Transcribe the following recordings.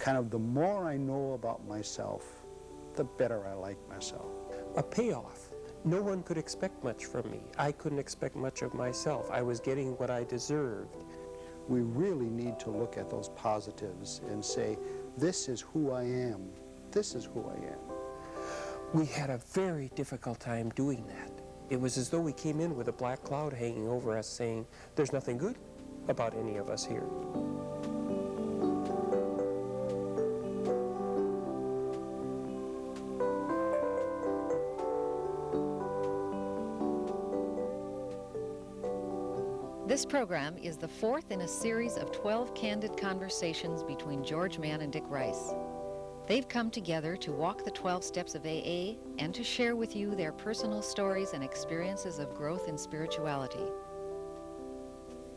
kind of the more I know about myself, the better I like myself. A payoff. No one could expect much from me. I couldn't expect much of myself. I was getting what I deserved. We really need to look at those positives and say, this is who I am. This is who I am. We had a very difficult time doing that. It was as though we came in with a black cloud hanging over us saying, there's nothing good about any of us here. This program is the fourth in a series of 12 candid conversations between George Mann and Dick Rice. They've come together to walk the 12 steps of AA and to share with you their personal stories and experiences of growth in spirituality.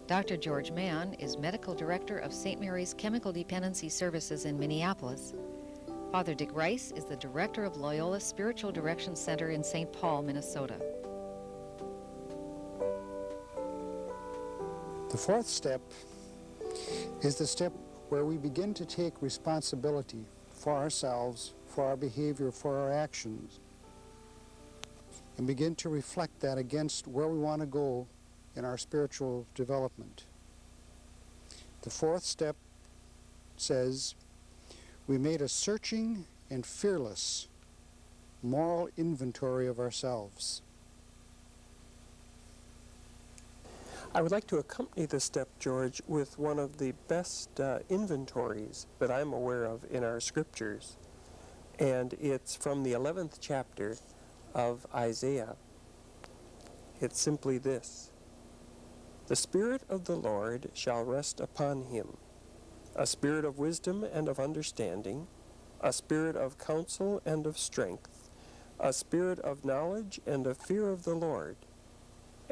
Dr. George Mann is Medical Director of St. Mary's Chemical Dependency Services in Minneapolis. Father Dick Rice is the Director of Loyola Spiritual Direction Center in St. Paul, Minnesota. The fourth step is the step where we begin to take responsibility for ourselves, for our behavior, for our actions, and begin to reflect that against where we want to go in our spiritual development. The fourth step says, we made a searching and fearless moral inventory of ourselves. I would like to accompany this step, George, with one of the best inventories that I'm aware of in our scriptures. And it's from the 11th chapter of Isaiah. It's simply this: the Spirit of the Lord shall rest upon him, a spirit of wisdom and of understanding, a spirit of counsel and of strength, a spirit of knowledge and of fear of the Lord.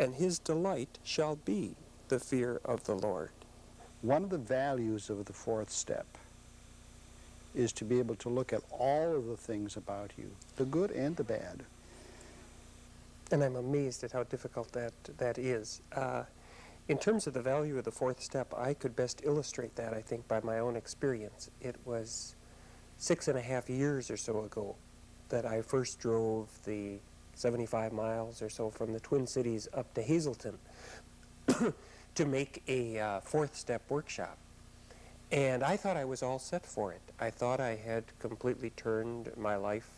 And his delight shall be the fear of the Lord. One of the values of the fourth step is to be able to look at all of the things about you, the good and the bad. And I'm amazed at how difficult that is. In terms of the value of the fourth step, I could best illustrate that, I think, by my own experience. It was 6.5 years or so ago that I first drove the 75 miles or so from the Twin Cities up to Hazleton to make a fourth step workshop. And I thought I was all set for it. I thought I had completely turned my life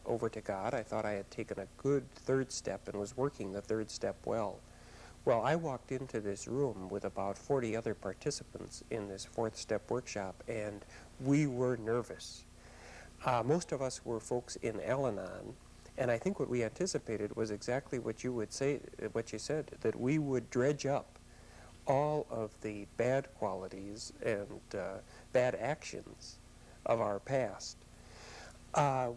over to God. I thought I had taken a good third step and was working the third step well. Well, I walked into this room with about 40 other participants in this fourth step workshop, and we were nervous. Most of us were folks in Al-Anon. And I think what we anticipated was exactly what you would say, what you said, that we would dredge up all of the bad qualities and bad actions of our past.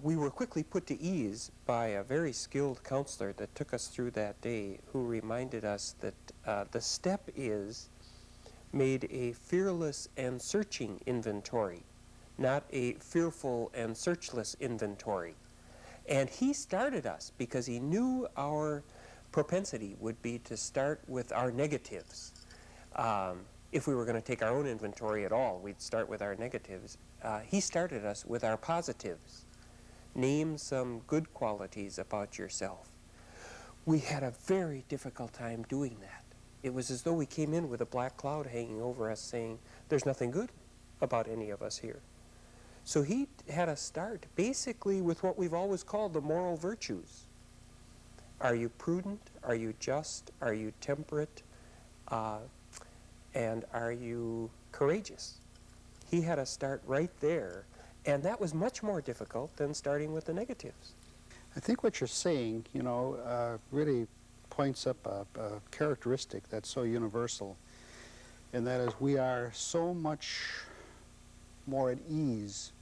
We were quickly put to ease by a very skilled counselor that took us through that day, who reminded us that the step is made a fearless and searching inventory, not a fearful and searchless inventory. And he started us because he knew our propensity would be to start with our negatives. If we were going to take our own inventory at all, we'd start with our negatives. He started us with our positives. Name some good qualities about yourself. We had a very difficult time doing that. It was as though we came in with a black cloud hanging over us saying, there's nothing good about any of us here. So he had us start basically with what we've always called the moral virtues. Are you prudent? Are you just? Are you temperate? And are you courageous? He had us start right there, and that was much more difficult than starting with the negatives. I think what you're saying, really points up a characteristic that's so universal, and that is we are so much more at ease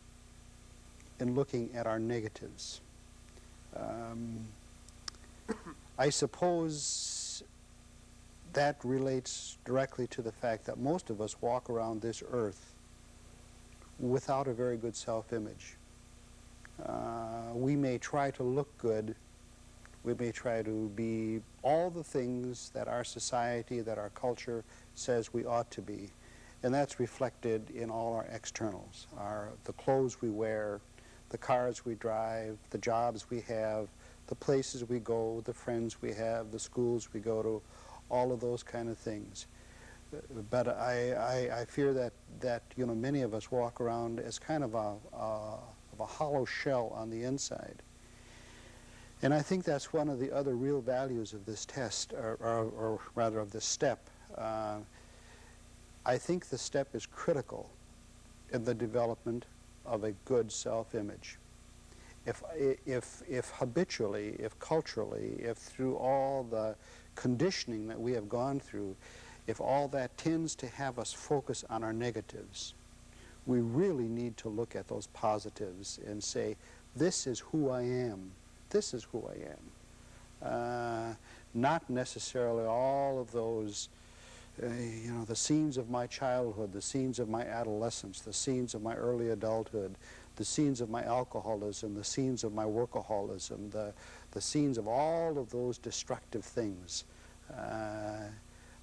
in looking at our negatives. I suppose that relates directly to the fact that most of us walk around this earth without a very good self-image. We may try to look good. We may try to be all the things that our society, that our culture says we ought to be. And that's reflected in all our externals, the clothes we wear, the cars we drive, the jobs we have, the places we go, the friends we have, the schools we go to, all of those kind of things. But I fear that many of us walk around as kind of a hollow shell on the inside. And I think that's one of the other real values of this test, or rather of this step. I think the step is critical in the development of a good self-image. If habitually, if culturally, if through all the conditioning that we have gone through, if all that tends to have us focus on our negatives, we really need to look at those positives and say, this is who I am. This is who I am. Not necessarily all of those, the scenes of my childhood, the scenes of my adolescence, the scenes of my early adulthood, the scenes of my alcoholism, the scenes of my workaholism, the scenes of all of those destructive things.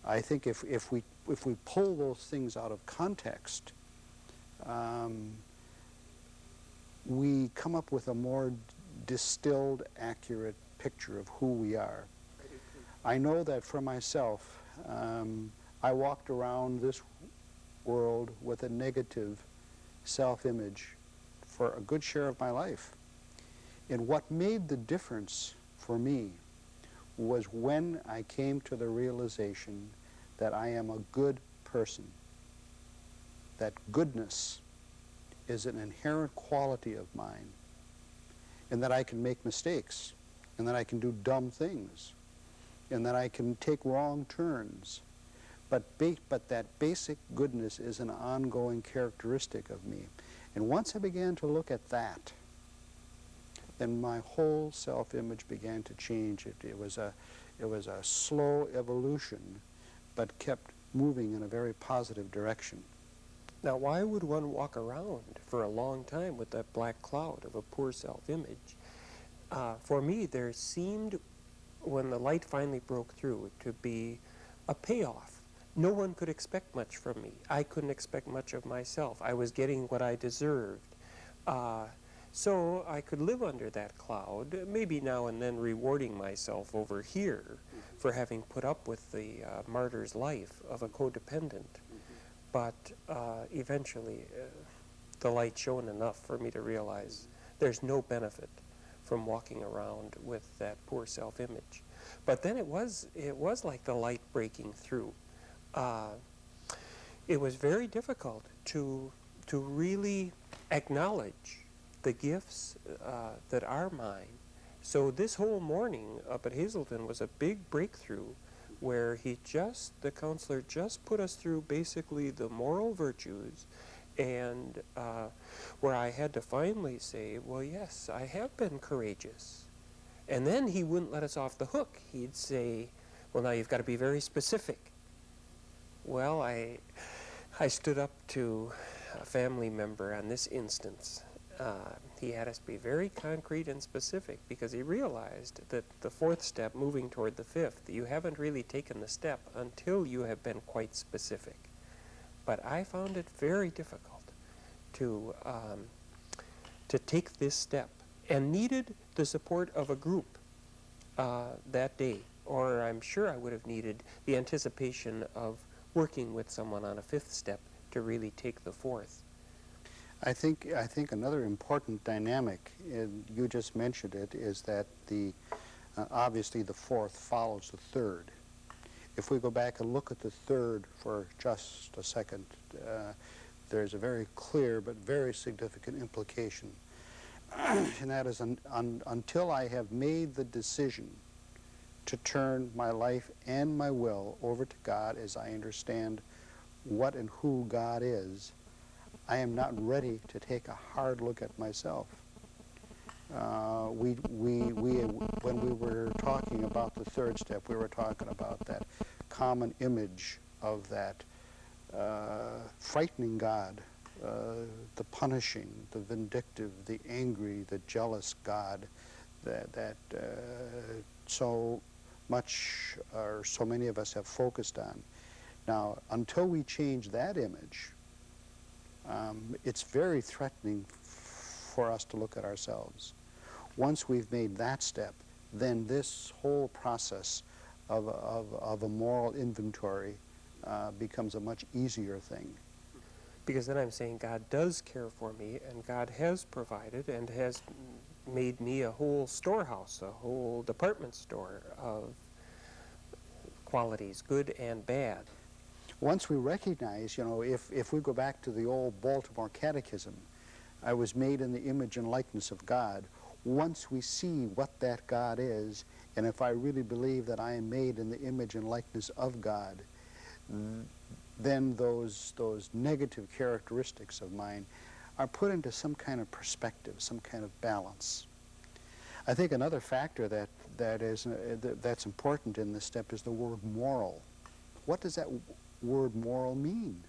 I think if we pull those things out of context, we come up with a more distilled, accurate picture of who we are. I know that for myself, I walked around this world with a negative self-image for a good share of my life. And what made the difference for me was when I came to the realization that I am a good person, that goodness is an inherent quality of mine, and that I can make mistakes, and that I can do dumb things, and that I can take wrong turns. But that basic goodness is an ongoing characteristic of me. And once I began to look at that, then my whole self-image began to change. It was a slow evolution, but kept moving in a very positive direction. Now, why would one walk around for a long time with that black cloud of a poor self-image? For me, there seemed, when the light finally broke through, to be a payoff. No one could expect much from me. I couldn't expect much of myself. I was getting what I deserved. So I could live under that cloud, maybe now and then rewarding myself over here for having put up with the martyr's life of a codependent. But eventually, the light shone enough for me to realize there's no benefit from walking around with that poor self-image. But then it was like the light breaking through. It was very difficult to really acknowledge the gifts that are mine. So this whole morning up at Hazelton was a big breakthrough, where the counselor just put us through basically the moral virtues, and where I had to finally say, well, yes, I have been courageous. And then he wouldn't let us off the hook. He'd say, well, now you've got to be very specific. Well, I stood up to a family member on this instance. He had us be very concrete and specific, because he realized that the fourth step, moving toward the fifth, you haven't really taken the step until you have been quite specific. But I found it very difficult to take this step, and needed the support of a group that day, or I'm sure I would have needed the anticipation of working with someone on a fifth step to really take the fourth. I think another important dynamic, and you just mentioned it, is that obviously the fourth follows the third. If we go back and look at the third for just a second, there's a very clear but very significant implication. And that is, until I have made the decision to turn my life and my will over to God as I understand what and who God is, I am not ready to take a hard look at myself. When we were talking about the third step, we were talking about that common image of that frightening God, the punishing, the vindictive, the angry, the jealous God that so much or so many of us have focused on. Now, until we change that image, it's very threatening for us to look at ourselves. Once we've made that step, then this whole process of a moral inventory becomes a much easier thing. Because then I'm saying God does care for me, and God has provided and has made me a whole storehouse, a whole department store of qualities, good and bad. Once we recognize, if we go back to the old Baltimore Catechism, I was made in the image and likeness of God. Once we see what that God is, and if I really believe that I am made in the image and likeness of God, then those negative characteristics of mine are put into some kind of perspective, some kind of balance. I think another factor that's important in this step is the word moral. What does that word moral mean?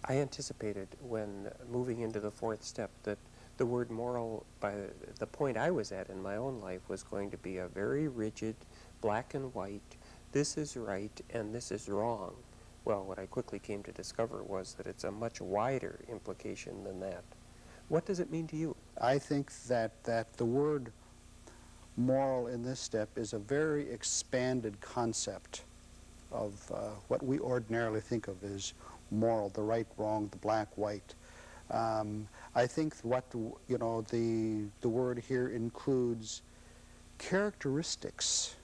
I anticipated when moving into the fourth step that the word moral, by the point I was at in my own life, was going to be a very rigid, black and white, this is right and this is wrong. Well, what I quickly came to discover was that it's a much wider implication than that. What does it mean to you? I think that the word moral in this step is a very expanded concept of what we ordinarily think of as moral, the right, wrong, the black, white. I think what, the word here includes characteristics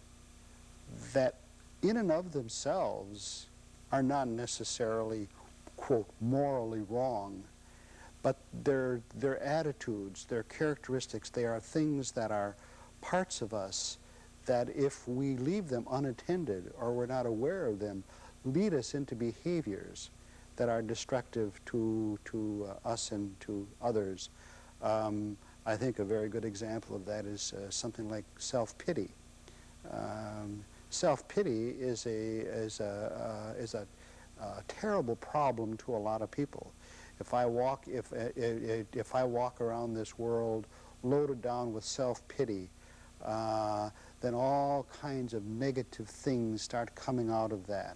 that in and of themselves are not necessarily, quote, morally wrong, but they're attitudes, they're characteristics, they are things that are parts of us that if we leave them unattended or we're not aware of them, lead us into behaviors that are destructive to us and to others. I think a very good example of that is something like self-pity. Self-pity is a terrible problem to a lot of people. If I walk around this world loaded down with self-pity, then all kinds of negative things start coming out of that.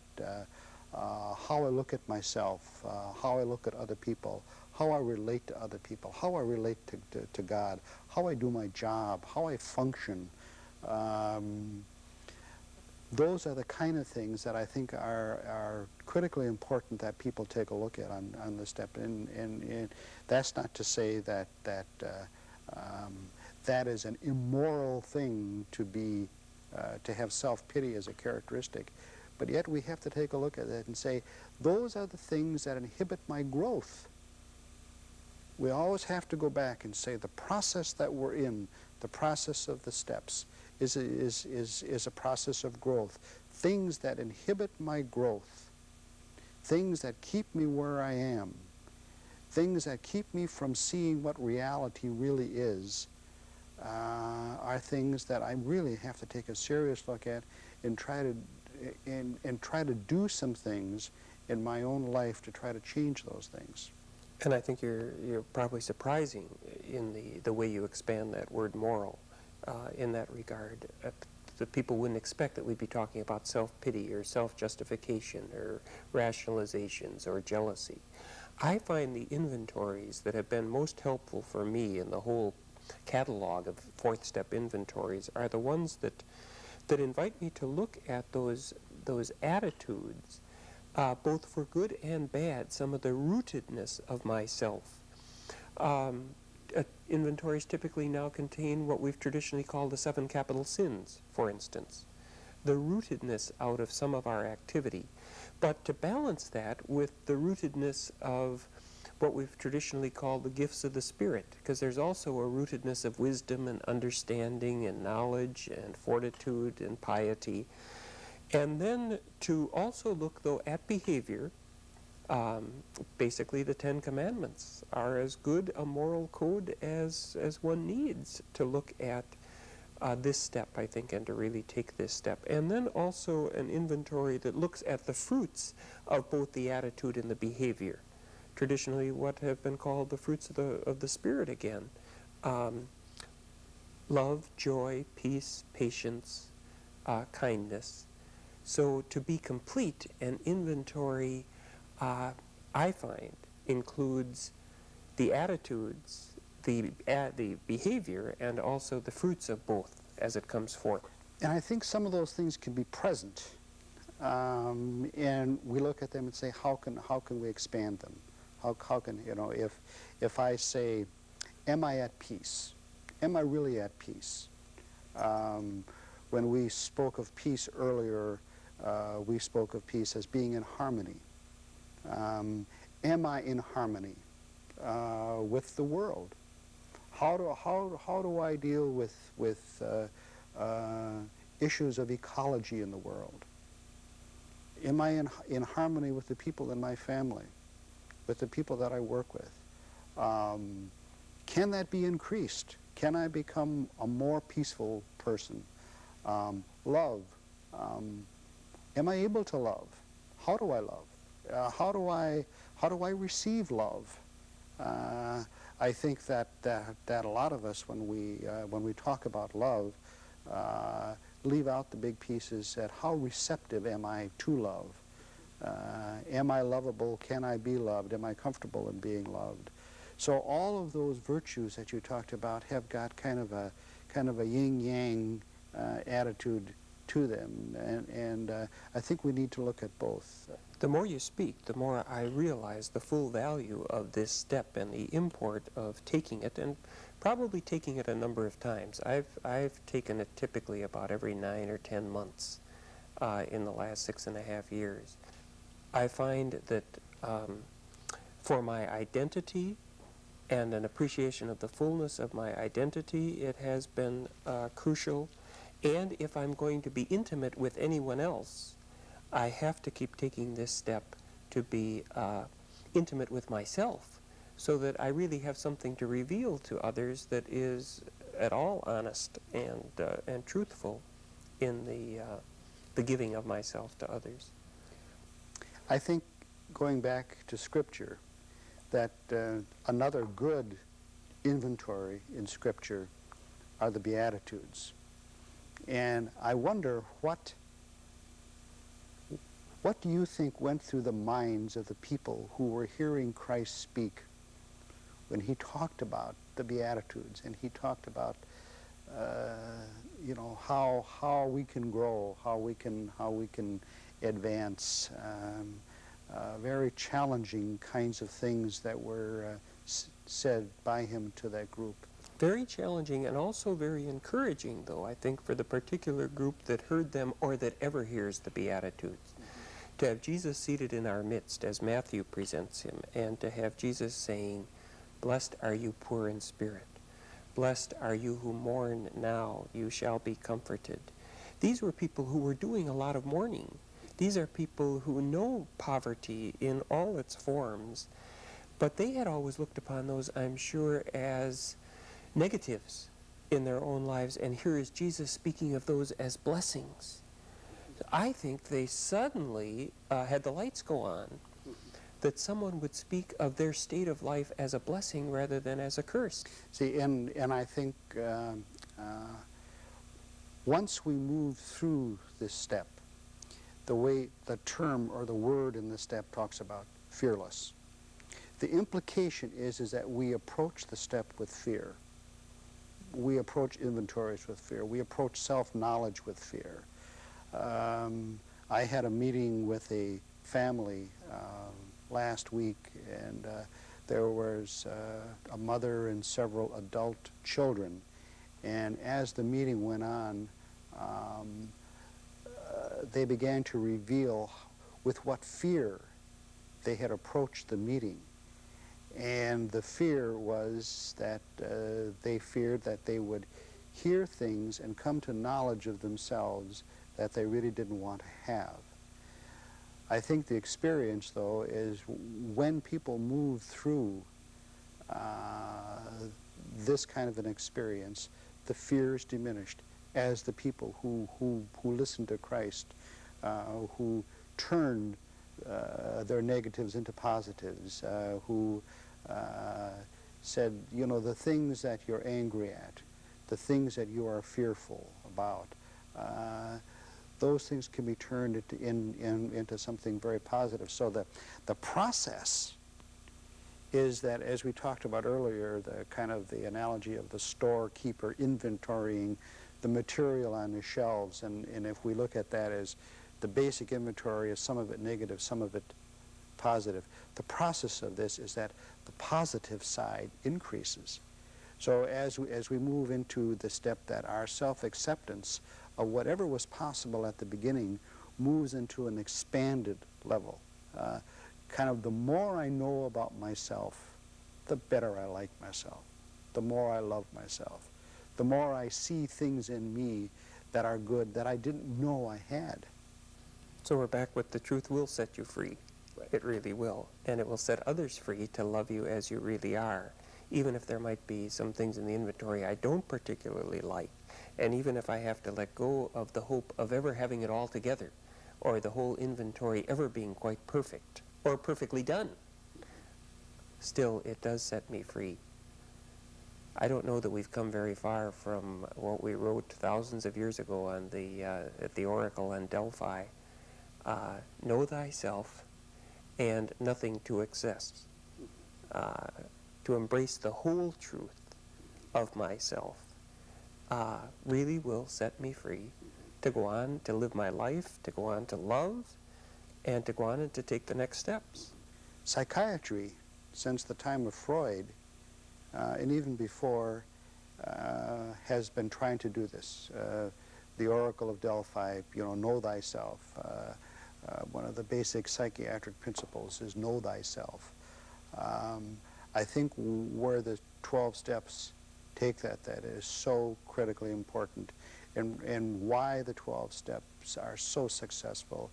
How I look at myself, how I look at other people, how I relate to other people, how I relate to God, how I do my job, how I function. Those are the kind of things that I think are critically important that people take a look at on this step. And that's not to say that that is an immoral thing to have self-pity as a characteristic. But yet we have to take a look at it and say, those are the things that inhibit my growth. We always have to go back and say the process that we're in, the process of the steps, is a process of growth. Things that inhibit my growth, things that keep me where I am, things that keep me from seeing what reality really is, are things that I really have to take a serious look at and try to do some things in my own life to try to change those things. And I think you're probably surprising in the way you expand that word moral in that regard. The people wouldn't expect that we'd be talking about self-pity or self-justification or rationalizations or jealousy. I find the inventories that have been most helpful for me in the whole catalog of fourth step inventories are the ones that invite me to look at those attitudes, both for good and bad, some of the rootedness of myself. Inventories typically now contain what we've traditionally called the 7 capital sins, for instance, the rootedness out of some of our activity. But to balance that with the rootedness of what we've traditionally called the gifts of the Spirit, because there's also a rootedness of wisdom and understanding and knowledge and fortitude and piety. And then to also look, though, at behavior. Basically, the 10 Commandments are as good a moral code as one needs to look at this step, I think, and to really take this step. And then also an inventory that looks at the fruits of both the attitude and the behavior. Traditionally, what have been called the fruits of the Spirit again. Love, joy, peace, patience, kindness, So to be complete, an inventory, I find, includes the attitudes, the behavior, and also the fruits of both as it comes forth. And I think some of those things can be present, and we look at them and say, how can we expand them? How can, you know, if I say, am I at peace? Am I really at peace? When we spoke of peace earlier, we spoke of peace as being in harmony. Am I in harmony with the world? How do I deal with issues of ecology in the world? Am I in harmony with the people in my family, with the people that I work with? Can that be increased? Can I become a more peaceful person? Love. Am I able to love? How do I love? How do I receive love? I think that a lot of us, when we talk about love, leave out the big pieces at how receptive am I to love? Am I lovable? Can I be loved? Am I comfortable in being loved? So all of those virtues that you talked about have got kind of a yin-yang attitude to them, and I think we need to look at both. The more you speak, the more I realize the full value of this step and the import of taking it, and probably taking it a number of times. I've taken it typically about every 9 or 10 months in the last 6.5 years. I find that for my identity and an appreciation of the fullness of my identity, it has been crucial. And if I'm going to be intimate with anyone else, I have to keep taking this step to be intimate with myself, so that I really have something to reveal to others that is at all honest and truthful in the giving of myself to others. I think, going back to Scripture, that another good inventory in Scripture are the Beatitudes. And I wonder what do you think went through the minds of the people who were hearing Christ speak when he talked about the Beatitudes, and he talked about you know, how we can grow, how we can advance, very challenging kinds of things that were said by him to that group. Very challenging and also very encouraging, though, I think, for the particular group that heard them or that ever hears the Beatitudes. To have Jesus seated in our midst as Matthew presents him, and to have Jesus saying, "Blessed are you poor in spirit. Blessed are you who mourn now, you shall be comforted." These were people who were doing a lot of mourning. These are people who know poverty in all its forms, but they had always looked upon those, I'm sure, as negatives in their own lives, and here is Jesus speaking of those as blessings. I think they suddenly had the lights go on, that someone would speak of their state of life as a blessing rather than as a curse. See, and I think once we move through this step, the way the term or the word in this step talks about fearless, the implication is that we approach the step with fear. We approach inventories with fear. We approach self-knowledge with fear. I had a meeting with a family last week, and there was a mother and several adult children. And as the meeting went on, they began to reveal with what fear they had approached the meeting. And the fear was that they feared that they would hear things and come to knowledge of themselves that they really didn't want to have. I think the experience, though, is when people move through this kind of an experience, the fear is diminished as the people who listened to Christ, who turned their negatives into positives, who said, you know, the things that you're angry at, the things that you are fearful about, those things can be turned into something very positive. So the process is that, as we talked about earlier, the kind of the analogy of the storekeeper inventorying the material on the shelves, and if we look at that as the basic inventory is some of it negative, some of it positive. The process of this is that the positive side increases. So as we move into the step that our self-acceptance of whatever was possible at the beginning moves into an expanded level. Kind of the more I know about myself, the better I like myself, the more I love myself, the more I see things in me that are good that I didn't know I had. So we're back with the truth will set you free. Right. It really will. And it will set others free to love you as you really are, even if there might be some things in the inventory I don't particularly like, and even if I have to let go of the hope of ever having it all together, or the whole inventory ever being quite perfect, or perfectly done. Still, it does set me free. I don't know that we've come very far from what we wrote thousands of years ago on at the Oracle in Delphi. Know thyself and nothing to excess. To embrace the whole truth of myself really will set me free to go on to live my life, to go on to love, and to go on and to take the next steps. Psychiatry, since the time of Freud, and even before, has been trying to do this. The Oracle of Delphi, know thyself. One of the basic psychiatric principles is know thyself. I think where the 12 steps take that is so critically important, and why the 12 steps are so successful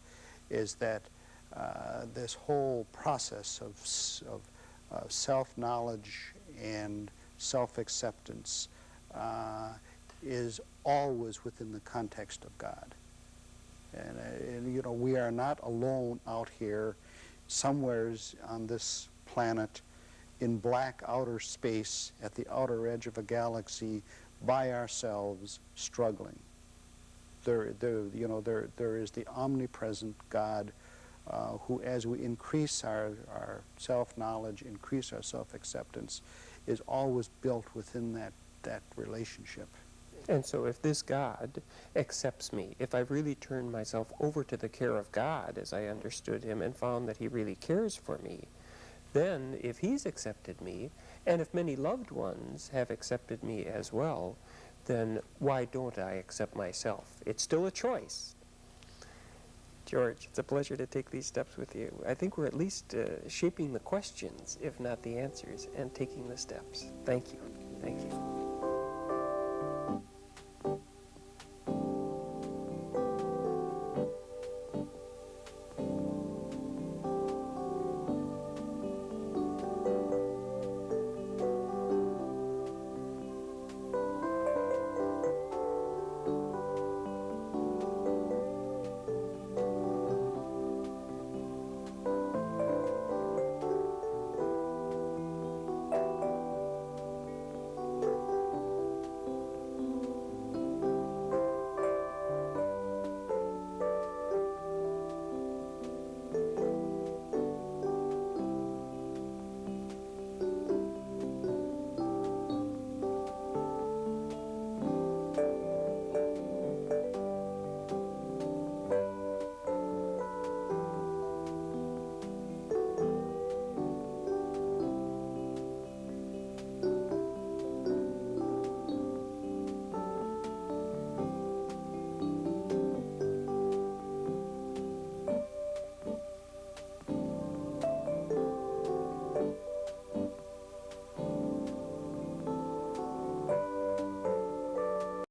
is that this whole process of self-knowledge and self-acceptance is always within the context of God. And we are not alone out here somewheres on this planet in black outer space at the outer edge of a galaxy by ourselves struggling. There is the omnipresent God who, as we increase our self-knowledge, increase our self-acceptance, is always built within that relationship. And so if this God accepts me, if I've really turned myself over to the care of God as I understood him and found that he really cares for me, then if he's accepted me, and if many loved ones have accepted me as well, then why don't I accept myself? It's still a choice. George, it's a pleasure to take these steps with you. I think we're at least shaping the questions, if not the answers, and taking the steps. Thank you. Thank you.